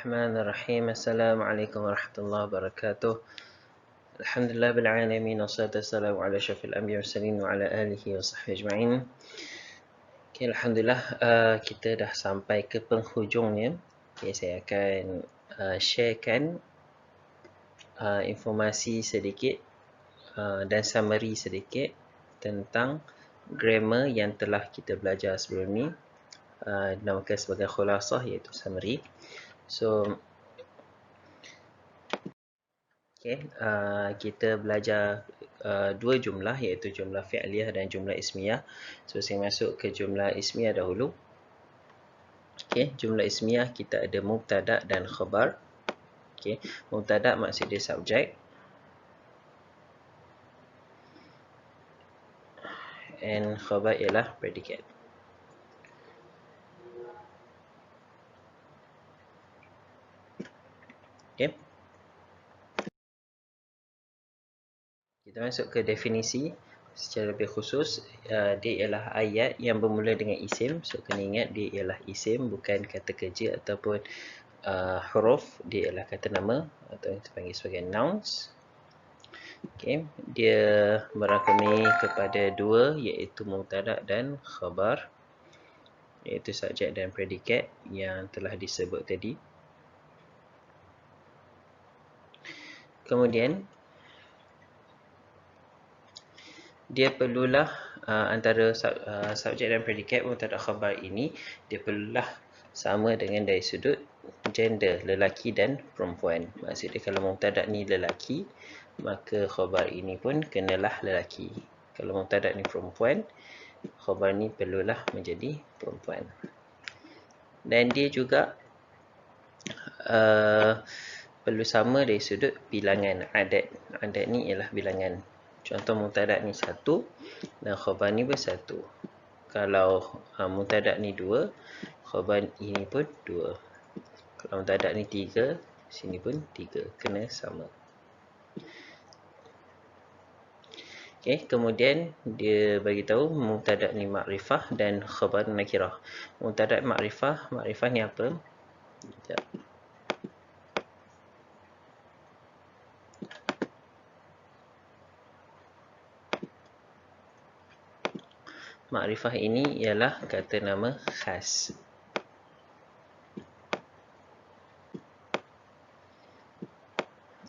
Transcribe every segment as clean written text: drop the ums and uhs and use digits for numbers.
Bismillahirrahmanirrahim. Assalamualaikum warahmatullahi wabarakatuh. Alhamdulillah bil alamin wassalatu wassalamu ala asyrafil anbiya'i wal mursalin wa ala alihi wa sahbihi ajma'in. Okay, alhamdulillah kita dah sampai ke penghujungnya. Okay, saya akan sharekan informasi sedikit dan summary sedikit tentang grammar yang telah kita belajar sebelum ni. Dinamakan sebagai khulasah, iaitu summary. So kita belajar dua jumlah, iaitu jumlah fi'liyah dan jumlah ismiyah. So saya masuk ke jumlah ismiyah dahulu. Jumlah ismiyah kita ada mubtada dan khabar. Mubtada maksud dia subjek, and khabar ialah predicate. Kita masuk ke definisi secara lebih khusus. Dia ialah ayat yang bermula dengan isim. So kena ingat dia ialah isim, bukan kata kerja ataupun huruf. Dia ialah kata nama atau yang dipanggil sebagai nouns. Dia merangkumi kepada dua, iaitu mubtada dan khabar, iaitu subjek dan predikat yang telah disebut tadi. Kemudian dia perlulah antara subjek dan predikat mubtada khabar ini, dia perlulah sama dengan dari sudut gender, lelaki dan perempuan. Maksudnya kalau mubtada ni lelaki, maka khabar ini pun kenalah lelaki. Kalau mubtada ni perempuan, khabar ni perlulah menjadi perempuan. Dan dia juga perlu sama dari sudut bilangan, adat. Adat ni ialah bilangan. Contoh mubtada ni 1 dan khabar ni pun 1. Kalau mubtada ni 2, khabar ini pun 2. Kalau mubtada ni 3, sini pun 3. Kena sama. Kemudian dia bagi tahu mubtada ni makrifah dan khabar nakirah. Mubtada makrifah ni apa? Sekejap. Makrifah ini ialah kata nama khas.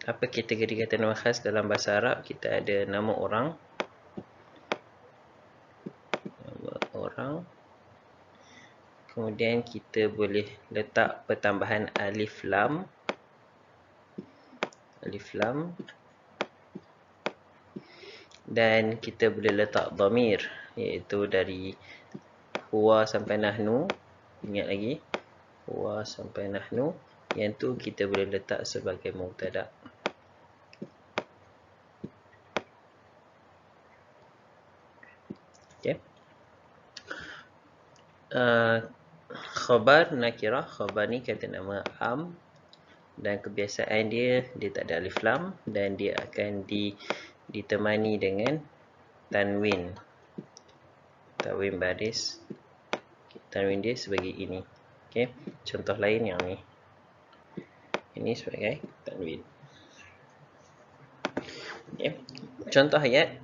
Apa kategori kata nama khas dalam bahasa Arab? Kita ada nama orang. Kemudian kita boleh letak pertambahan alif lam. Dan kita boleh letak dhamir, iaitu dari huwa sampai nahnu. Ingat lagi, huwa sampai nahnu. Yang tu kita boleh letak sebagai mubtada. Khabar nakirah. Khabar ni kata nama am, dan kebiasaan dia tak ada alif lam, dan dia akan ditemani dengan tanwin. Tanwin baris. Tanwin dia sebagai ini. Contoh lain yang ni. Ini sebagai tanwin. Contoh ayat.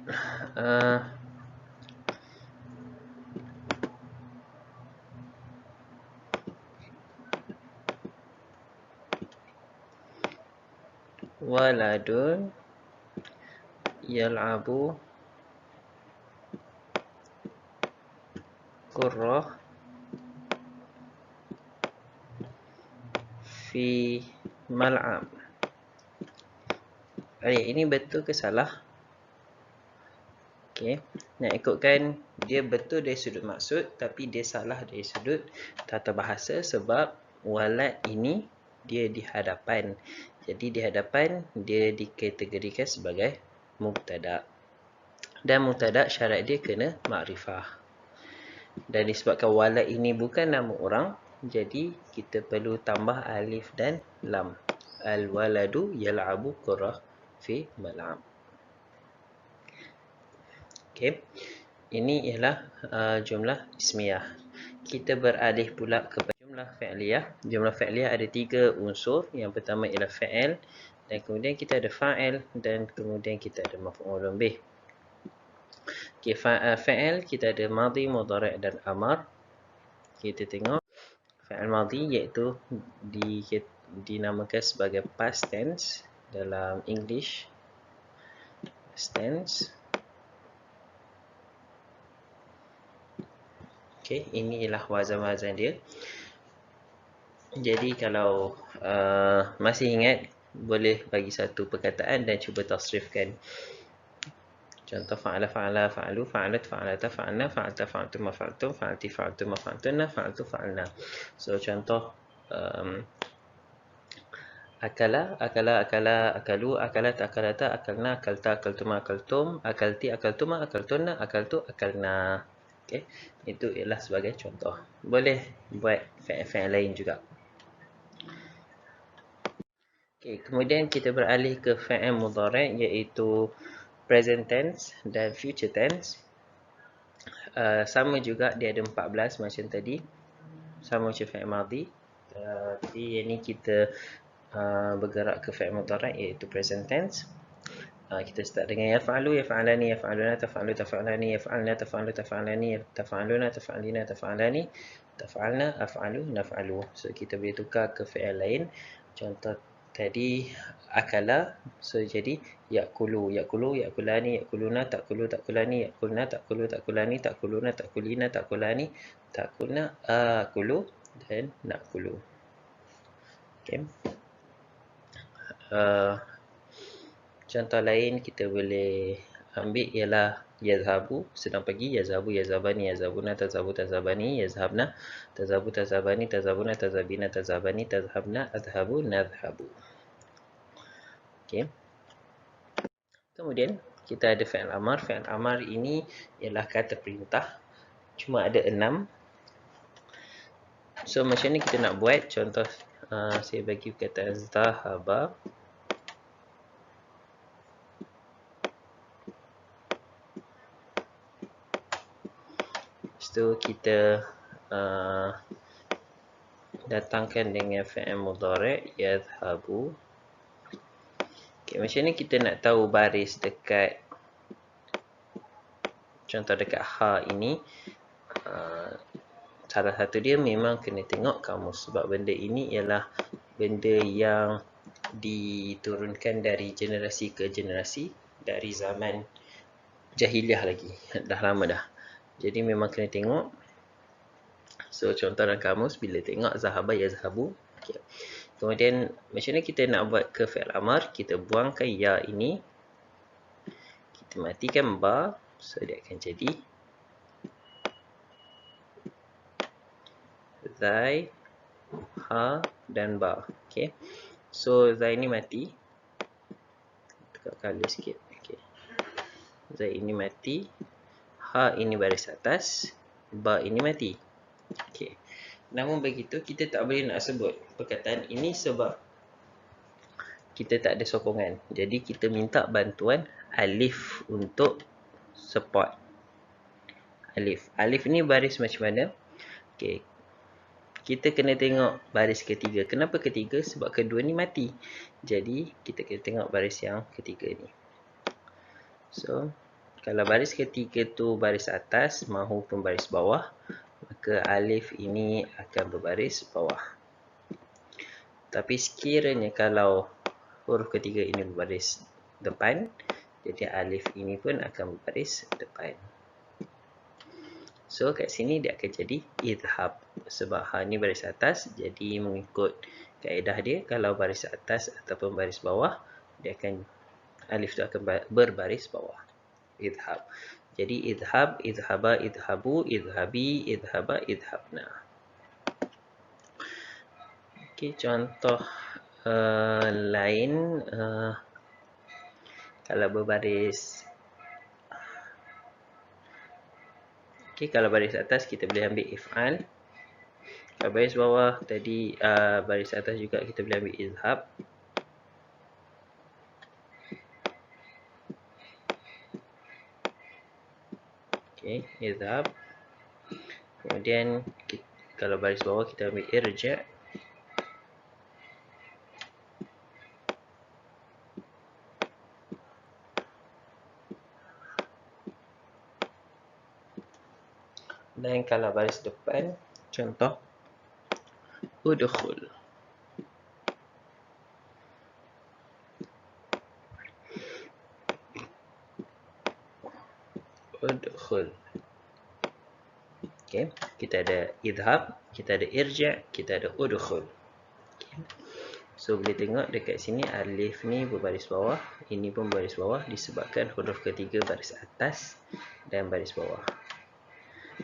Waladun yal'abu kurrah fi mal'ab. Ayat ini betul ke salah? Nak ikutkan dia betul dari sudut maksud, tapi dia salah dari sudut tata bahasa, sebab walad ini dia di hadapan. Jadi di hadapan dia dikategorikan sebagai mubtada. Dan mubtada syarat dia kena makrifah. Dan disebabkan walad ini bukan nama orang, jadi kita perlu tambah alif dan lam. Al-waladu yal'abu kurrah fi mal'ab. Ini ialah jumlah ismiyah. Kita beralih pula kepada jumlah Jumlah fi'liyah. Jumlah fi'liyah ada 3 unsur. Yang pertama ialah fa'il, dan kemudian kita ada fa'il, dan kemudian kita ada maf'ulun bih. Okey, fa'il kita ada madhi, mudhari' dan amar. Kita tengok fa'il madhi iaitu dinamakan sebagai past tense dalam English. Past tense. Okey, ini ialah wazan-wazan dia. Jadi kalau masih ingat, boleh bagi satu perkataan dan cuba tasrifkan. Contoh fa'ala, fa'ala, fa'alu, fa'alat, fa'alata, fa'alna, fa'alta, fa'altum, fa'altum, fa'alti, fa'altum, fa'altunna, fa'altu, fa'alna. So contoh akala, akala, akala, akalu, akalat, akalata, akalna, akalta, akaltuma, akaltum, akalti, akaltuma, akaltunna, akaltu, akalna. Okey, itu ialah sebagai contoh. Boleh buat fa'il lain juga. Okay, kemudian kita beralih ke fa'il mudhari' iaitu present tense dan future tense. Sama juga, dia ada 14 macam tadi. Sama macam fa'il madhi. Jadi yang ni kita bergerak ke fa'il mudhari' iaitu present tense. Kita start dengan yaf'alu, yaf'alani, yaf'aluna, taf'alu, taf'alani, yaf'alna, taf'alu, taf'alani, taf'aluna, taf'alina, taf'alani, taf'alna, af'alu, naf'alu. So kita boleh tukar ke fa'il lain. Contoh tadi akala, so jadi yakulu, yakulu, yakulani, yakuluna, takulu, takulani, yakulna, takulu, takulani, takuluna, takulina, takulani, takulna, akulu dan nakulu. Okay. Contoh lain kita boleh ambil ialah yazhabu, sedang pergi, yazhabu, yazhabani, yazhabuna, tazhabu, tazhabani, yazhabna, tazhabu, tazhabani, tazhabuna, tazhabina, tazhabani, tazhabna, adhabu, nadhabu. Okey. Kemudian kita ada fi'il amar. Fi'il amar ini ialah kata perintah. Cuma ada 6. So macam ni kita nak buat. Contoh saya bagi perkataan zahaba. Lepas tu kita datangkan dengan fi'il mudhari' yadhhabu. Okay, macam ni kita nak tahu baris dekat, contoh dekat ha ini. Salah satu dia memang kena tengok kamus, sebab benda ini ialah benda yang diturunkan dari generasi ke generasi, dari zaman jahiliah lagi, dah lama dah. Jadi memang kena tengok. So contoh dalam kamus, bila tengok zahaba yazhabu. Okay. Kemudian macam ni kita nak buat ke fi'il amar. Kita buangkan ya ini, kita matikan ba. So dia akan jadi zai, ha dan ba. Okay. So zai ini mati. Tukar color sikit. Okay. Zai ini mati. Ha ini baris atas. Ba ini mati. Okay. Namun begitu, kita tak boleh nak sebut perkataan ini sebab kita tak ada sokongan. Jadi kita minta bantuan alif untuk support. Alif. Alif ni baris macam mana? Okay. Kita kena tengok baris ketiga. Kenapa ketiga? Sebab kedua ni mati. Jadi kita kena tengok baris yang ketiga ni. So kalau baris ketiga tu baris atas maupun baris bawah, maka alif ini akan berbaris bawah. Tapi sekiranya kalau huruf ketiga ini berbaris depan, jadi alif ini pun akan berbaris depan. So kat sini dia akan jadi idhab. Sebab ha ni baris atas, jadi mengikut kaedah dia, kalau baris atas ataupun baris bawah, dia akan, alif tu akan berbaris bawah. Idhab. Jadi idhab, idhaba, idhabu, idhabi, idhaba, idhabna. Okey, contoh lain, kalau berbaris, okey, kalau baris atas kita boleh ambil if'al. Kalau baris bawah tadi, baris atas juga kita boleh ambil idhab. Okey, idhab. Kemudian kalau baris bawah kita ambil irja'. Dan kalau baris depan, contoh udkhul. Udkhul. Okay. Kita ada idhab, kita ada irja', kita ada udkhul. Okay. So boleh tengok dekat sini alif ni berbaris bawah, ini pun baris bawah disebabkan huruf ketiga baris atas dan baris bawah.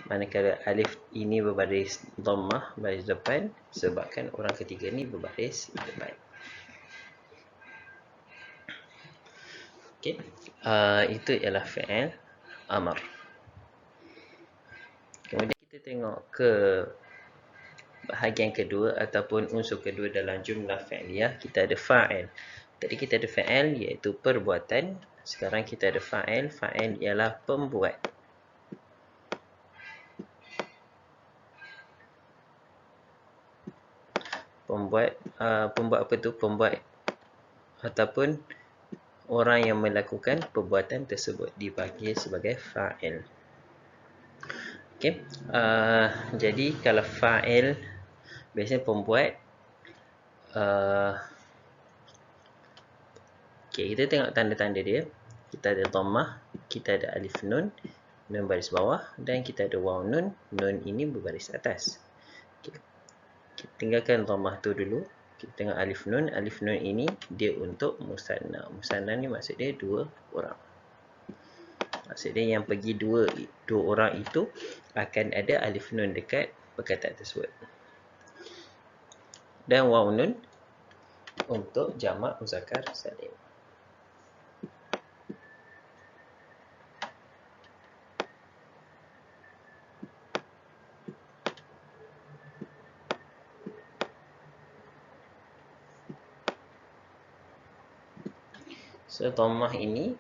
Manakala alif ini berbaris dhammah, baris depan, sebabkan orang ketiga ni berbaris depan. Okay. Itu ialah fi'il amr. Kemudian kita tengok ke bahagian kedua ataupun unsur kedua dalam jumlah fi'liyah. Kita ada fa'il. Tadi kita ada fa'il iaitu perbuatan. Sekarang kita ada fa'il. Fa'il ialah pembuat. Pembuat apa tu? Pembuat ataupun orang yang melakukan perbuatan tersebut dipanggil sebagai fa'il. Okay. Jadi kalau fa'il biasanya pembuat. Okay, kita tengok tanda-tanda dia. Kita ada dhammah, kita ada alif nun, nun baris bawah, dan kita ada waw nun. Nun ini berbaris atas. Okay. Kita tinggalkan dhammah tu dulu. Kita tengok alif nun. Alif nun ini dia untuk musanna. Musanna ni maksud dia dua orang. Maksudnya yang pergi dua orang itu akan ada alif nun dekat perkataan tersebut. Dan waw nun untuk jamak muzakkar salim. So dhammah ini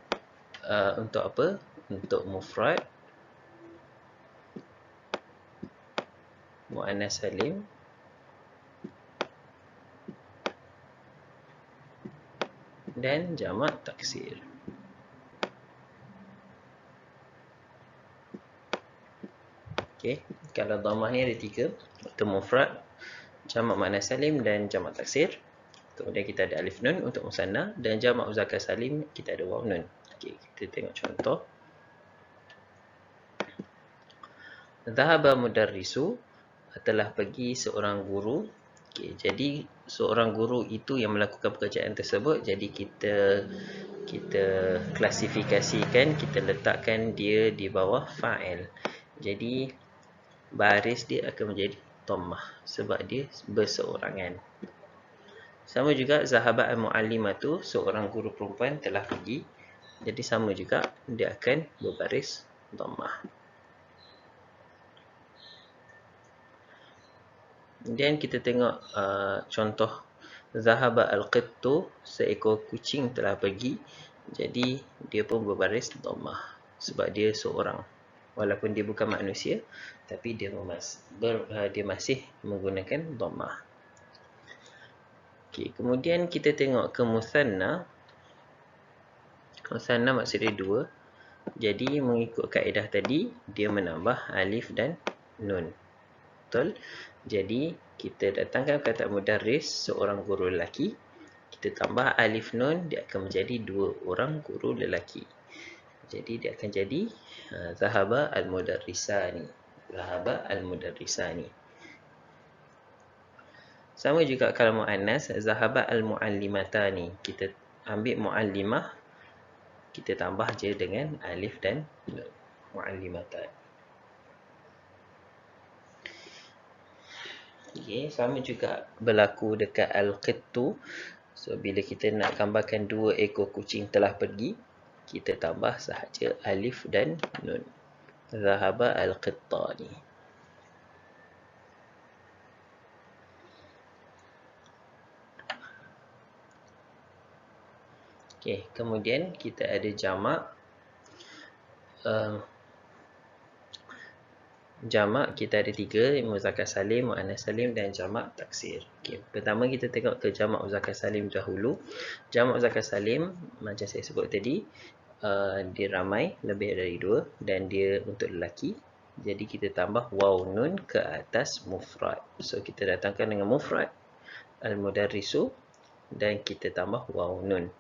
untuk apa? Untuk mufrad, muannas salim, dan jamak taksir. Okey, kalau dhammah ni ada tiga, untuk mufrad, jamak muannas salim dan jamak taksir. Kemudian kita ada alif nun untuk musanna, dan jamak muzakkar salim kita ada waw nun. Okey, kita tengok contoh. Dhahaba mudarrisu, telah pergi seorang guru. Okay, jadi seorang guru itu yang melakukan pekerjaan tersebut. Jadi kita klasifikasikan, kita letakkan dia di bawah fa'il. Jadi baris dia akan menjadi dhammah sebab dia berseorangan. Sama juga zahaba al-muallimatu, seorang guru perempuan telah pergi. Jadi sama juga dia akan berbaris dhammah. Dan kita tengok contoh zahaba al-qittu, seekor kucing telah pergi. Jadi dia pun berbaris dhammah sebab dia seorang. Walaupun dia bukan manusia, tapi dia masih menggunakan dhammah. Okey, kemudian kita tengok ke musanna. Musanna maksud dia dua. Jadi mengikut kaedah tadi, dia menambah alif dan nun. Betul? Jadi kita datangkan kata mudarris, seorang guru lelaki. Kita tambah alif nun, dia akan menjadi dua orang guru lelaki. Jadi dia akan jadi zahaba al-mudarrisani. Zahaba al-mudarrisani. Sama juga kalau muannas, zahaba al-muallimatani. Kita ambil muallimah, kita tambah je dengan alif dan nun. Muallimatan. Okay, sama juga berlaku dekat al-qittu. So bila kita nak gambarkan dua ekor kucing telah pergi, kita tambah sahaja alif dan nun. Zahaba al-qittani. Okay, kemudian kita ada jamak. jamak kita ada 3, muzakkar salim, muannas salim dan jamak taksir. Okey, pertama kita tengok ke jamak muzakkar salim dahulu. Jamak muzakkar salim macam saya sebut tadi, dia ramai, lebih dari 2 dan dia untuk lelaki. Jadi kita tambah waw nun ke atas mufrad. So kita datangkan dengan mufrad al-mudarrisu dan kita tambah waw nun.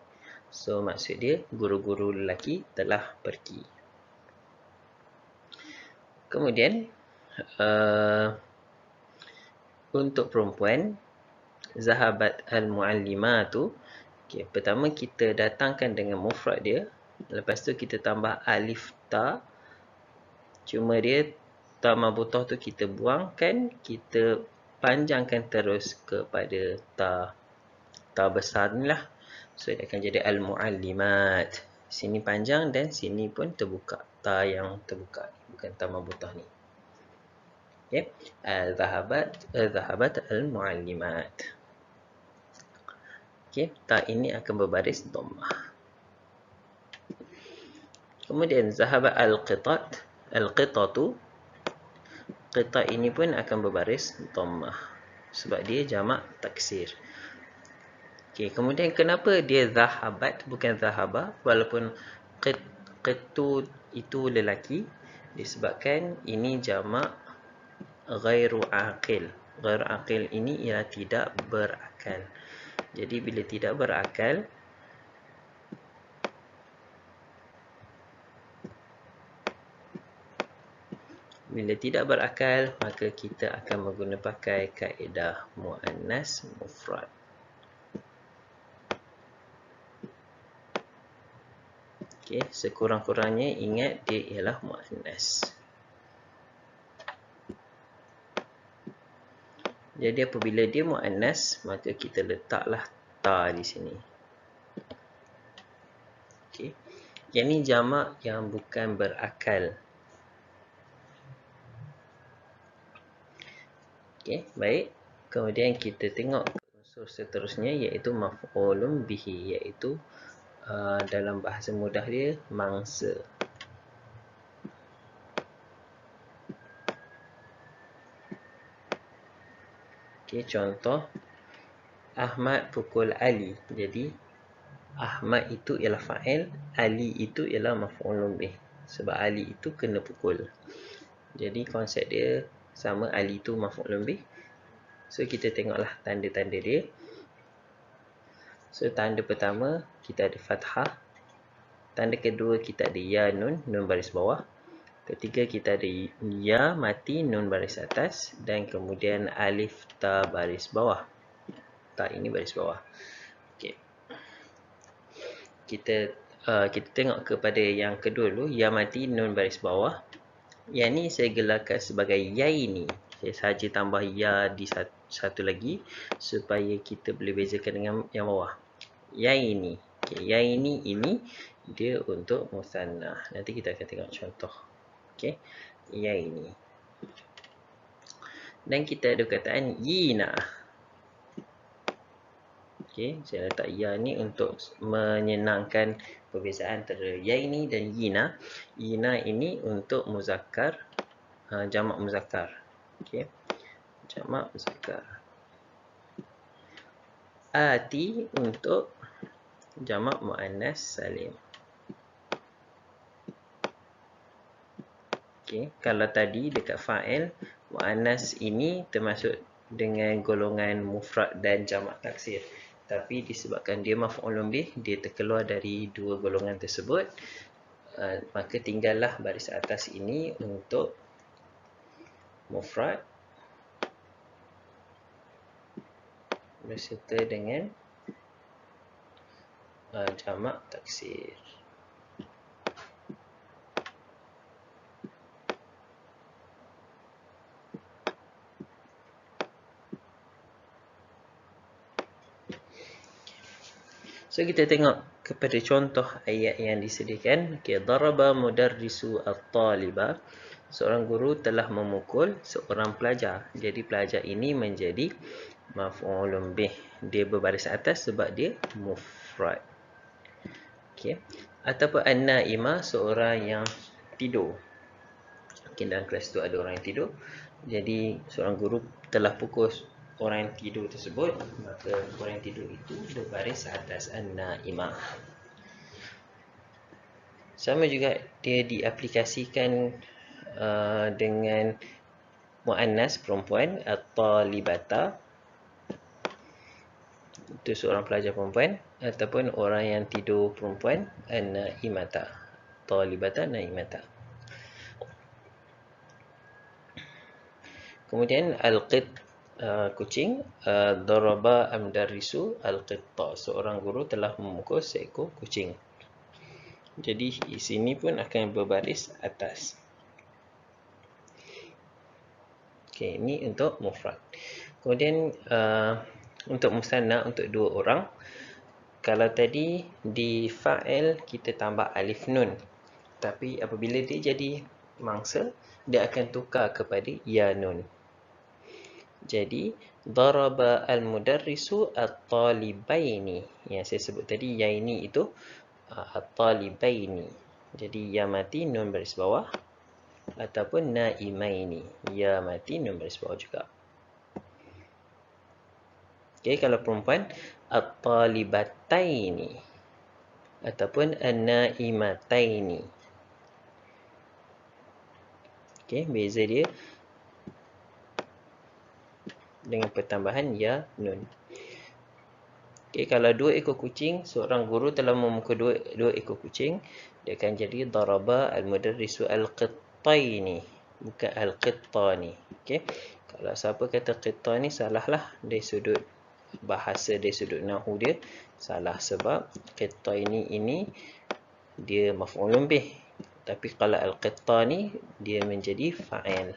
So maksud dia guru-guru lelaki telah pergi. Kemudian untuk perempuan, zahabat al-muallimatu. Okay, pertama kita datangkan dengan mufrad dia. Lepas tu kita tambah alif ta. Cuma dia ta marbutah tu kita buangkan, kita panjangkan terus kepada ta besar ni lah. So dia akan jadi al-muallimat. Sini panjang dan sini pun terbuka. Ta yang terbuka, bukan ta marbutah ni. Okay. Zahabat al-muallimat. Okay. Ta ini akan berbaris dhammah. Kemudian zahabat al-qitat. Al-qitatu. Qita ini pun akan berbaris dhammah. Sebab dia jamak taksir. Okay. Kemudian kenapa dia zahabat bukan zahaba? Walaupun qitu itu lelaki. Disebabkan ini jamak ghairu aqil. Ghairu aqil ini ialah tidak berakal. Jadi bila tidak berakal, maka kita akan menggunakan pakai kaedah muannas mufrad. Okey, sekurang-kurangnya ingat dia ialah muannas. Jadi apabila dia muannas, maka kita letaklah ta di sini. Okey. Yang ni jamak yang bukan berakal. Okey, baik. Kemudian kita tengok unsur seterusnya iaitu maf'ulun bihi, iaitu dalam bahasa mudah dia mangsa. Okey, contoh Ahmad pukul Ali. Jadi Ahmad itu ialah fa'il, Ali itu ialah maf'ulun bih. Sebab Ali itu kena pukul. Jadi konsep dia sama, Ali itu maf'ulun bih. So kita tengoklah tanda-tanda dia. So tanda pertama kita ada fathah. Tanda kedua kita ada ya nun, nun baris bawah. Ketiga kita ada ya mati, nun baris atas. Dan kemudian alif ta baris bawah. Ta ini baris bawah. Okey. Kita tengok kepada yang kedua dulu. Ya mati, nun baris bawah. Yang ni saya gelarkan sebagai ya ini. Saya sahaja tambah ya di satu lagi supaya kita boleh bezakan dengan yang bawah. Ya ini. Okay, ya ini dia untuk musannah. Nanti kita akan tengok contoh. Okey. Ya ini. Dan kita ada perkataan yina. Okey, saya letak ya ni untuk menyenangkan perbezaan antara ya ini dan yina. Yina ini untuk muzakkar, jamak muzakkar. Okey. Jamak muzakkar. Ati untuk jamak muannas salim. Okey, kalau tadi dekat fa'il, muannas ini termasuk dengan golongan mufrad dan jamak taksir. Tapi disebabkan dia maf'ulun bih, dia terkeluar dari dua golongan tersebut, maka tinggallah baris atas ini untuk mufrad berserta dengan jamak taksir. So kita tengok kepada contoh ayat yang disediakan. Okay, daraba mudarrisu at-taliba. Seorang guru telah memukul seorang pelajar. Jadi pelajar ini menjadi maf'ulun bih. Dia berbaris atas sebab dia mufrad. Okey. Ataupun an-naima, seorang yang tidur. Mungkin dalam kelas tu ada orang yang tidur, jadi seorang guru telah pukul orang yang tidur tersebut, maka orang yang tidur itu berbaris atas an-naimah. Sama juga dia diaplikasikan dengan muannas perempuan, at-talibata, itu seorang pelajar perempuan, ataupun orang yang tidur perempuan, an-naimata, talibata, naimata. Kemudian al-qit, kucing, daraba amdarisu al-qitta, seorang guru telah memukul seekor kucing. Jadi di sini pun akan berbaris atas. Okey, ini untuk mufrad. Kemudian untuk musanna, untuk dua orang, kalau tadi di fa'il kita tambah alif nun, tapi apabila dia jadi mangsa, dia akan tukar kepada ya nun. Jadi daraba al-mudarrisu at-talibaini, yang saya sebut tadi, ya ini itu at-talibaini. Jadi ya mati nun baris bawah, ataupun naimaini, ya mati nun baris bawah juga. Okey, kalau perempuan at-talibataini ataupun an-naimataini. Okey, beza dia dengan pertambahan ya nun. Okey, kalau dua ekor kucing, seorang guru telah memukul dua ekor kucing, dia akan jadi daraba al-mudarrisu al-qittaini, bukan al-qittani. Okey, kalau siapa kata qittani, salahlah dari sudut bahasa, dari sudut nahwu dia salah, sebab qittaini ini dia maf'ulun bih, tapi kalau al-qittani dia menjadi fa'il.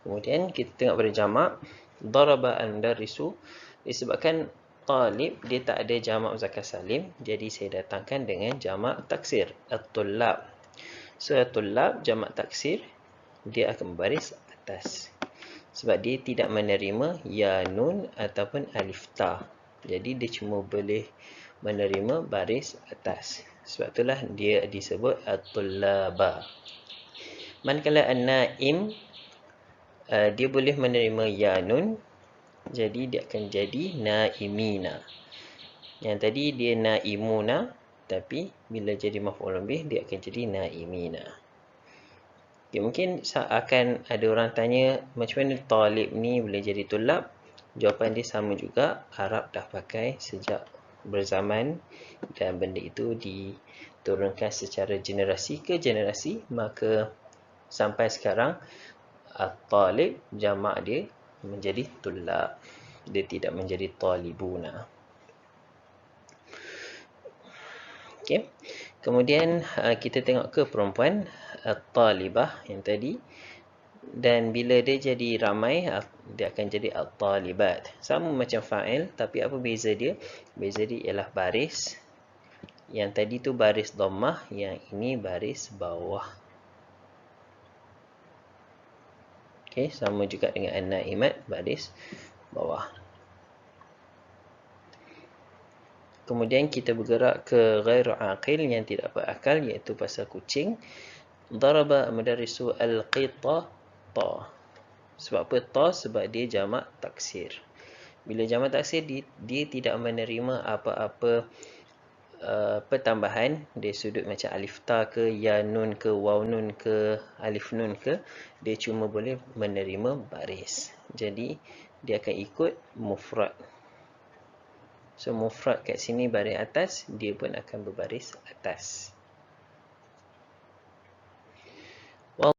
Kemudian kita tengok pada jamak, daraba al-mudarrisu, disebabkan talib dia tak ada jamak muzakkar salim, jadi saya datangkan dengan jamak taksir, at-tullab. So at-tullab jamak taksir, dia akan berbaris atas, sebab dia tidak menerima ya nun ataupun alif ta. Jadi dia cuma boleh menerima baris atas. Sebab itulah dia disebut at-tullaba. Manakala an-naim, dia boleh menerima ya nun, jadi dia akan jadi naimina. Yang tadi dia naimuna, tapi bila jadi maf'ulun bih dia akan jadi naimina. Okay, mungkin akan ada orang tanya, macam mana talib ni boleh jadi tulab? Jawapan dia sama juga. Arab dah pakai sejak berzaman, dan benda itu diturunkan secara generasi ke generasi, maka sampai sekarang talib jamak dia menjadi tulab, dia tidak menjadi talibuna. Okey. Kemudian kita tengok ke perempuan, at-talibah yang tadi, dan bila dia jadi ramai, dia akan jadi at-talibat. Sama macam fa'il, tapi apa beza dia? Beza dia ialah baris. Yang tadi tu baris dhammah, yang ini baris bawah. Okey, sama juga dengan an-naimat, baris bawah. Kemudian kita bergerak ke ghairu aqil, yang tidak berakal, iaitu pasal kucing. Daraba mudarrisu al-qita ta. Sebab apa ta? Sebab dia jamak taksir. Bila jamak taksir, dia tidak menerima apa-apa pertambahan dari sudut macam alif ta ke, ya nun ke, waw nun ke, alif nun ke. Dia cuma boleh menerima baris. Jadi dia akan ikut mufrad. So mufrad kat sini baris atas, dia pun akan berbaris atas.